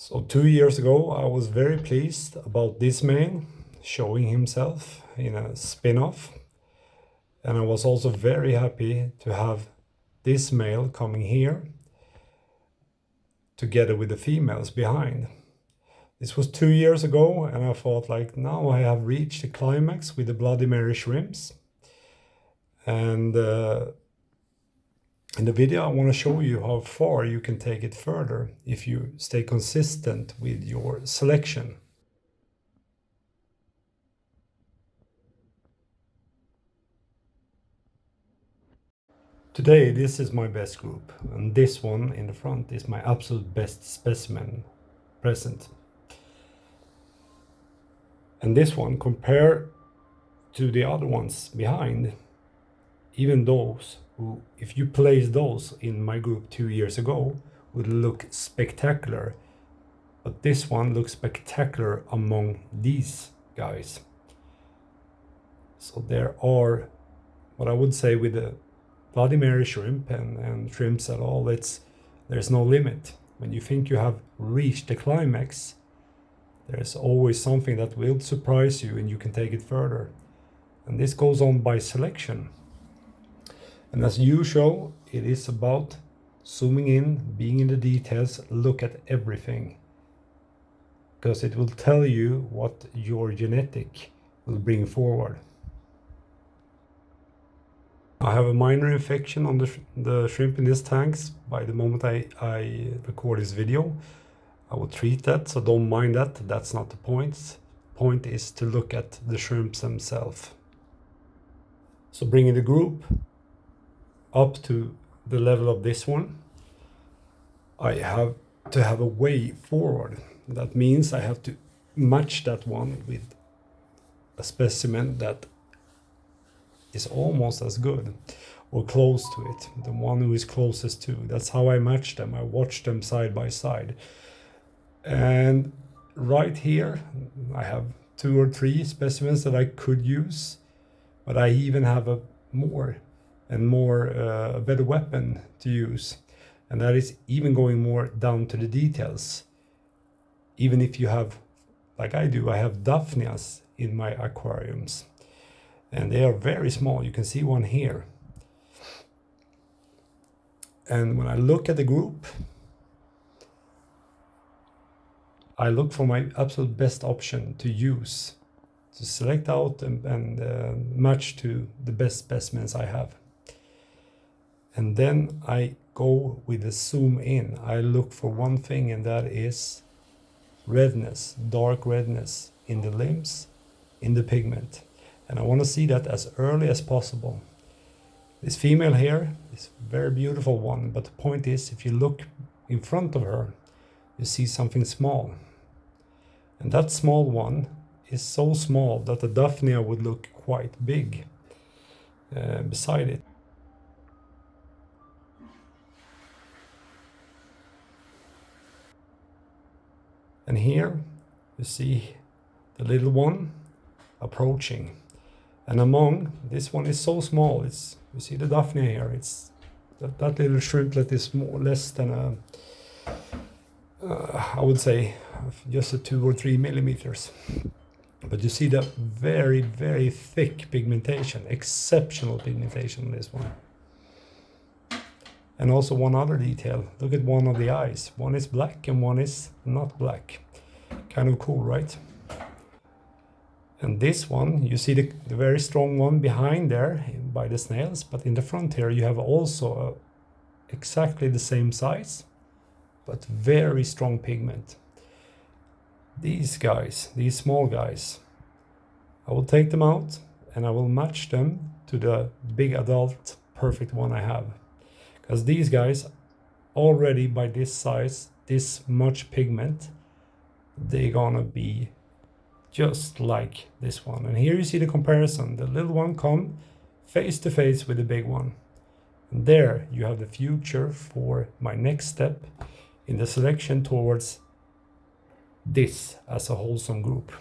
So 2 years ago, I was very pleased about this male showing himself in a spin-off. And I was also very happy to have this male coming here together with the females behind. This was 2 years ago, and I thought, like, now I have reached the climax with the Bloody Mary shrimps. And in the video, I want to show you how far you can take it further if you stay consistent with your selection. Today, this is my best group, and this one in the front is my absolute best specimen present. And this one, compared to the other ones behind, even those who, if you place those in my group 2 years ago, would look spectacular. But this one looks spectacular among these guys. So there are, what I would say with the Bloody Mary shrimp and shrimps at all, there's no limit. When you think you have reached the climax, there's always something that will surprise you and you can take it further. And this goes on by selection. And as usual, it is about zooming in, being in the details, look at everything. Because it will tell you what your genetic will bring forward. I have a minor infection on the shrimp in these tanks. By the moment I record this video, I will treat that, so don't mind that. That's not the point. The point is to look at the shrimps themselves. So bringing the group up to the level of this one, I have to have a way forward. That means I have to match that one with a specimen that is almost as good or close to it, the one who is closest to. That's how I match them. I watch them side by side. And right here, I have 2 or 3 specimens that I could use, but I even have a better weapon to use. And that is even going more down to the details. Even if you have, like I do, I have Daphnias in my aquariums. And they are very small. You can see one here. And when I look at the group, I look for my absolute best option to use, to select out and match to the best specimens I have. And then I go with the zoom in. I look for one thing, and that is redness, dark redness in the limbs, in the pigment. And I want to see that as early as possible. This female here is a very beautiful one, but the point is, if you look in front of her, you see something small. And that small one is so small that the Daphnia would look quite big beside it. And here you see the little one approaching. And among this one is so small, you see the Daphnia here, it's that little shrimplet is more or less than I would say just a 2 or 3 millimeters. But you see the very, very thick pigmentation, exceptional pigmentation on this one. And also one other detail, look at one of the eyes. One is black and one is not black. Kind of cool, right? And this one, you see the very strong one behind there by the snails, but in the front here you have also exactly the same size, but very strong pigment. These guys, these small guys, I will take them out and I will match them to the big adult perfect one I have. Because these guys, already by this size, this much pigment, they're gonna be just like this one. And here you see the comparison. The little one come face to face with the big one. And there you have the future for my next step in the selection towards this as a wholesome group.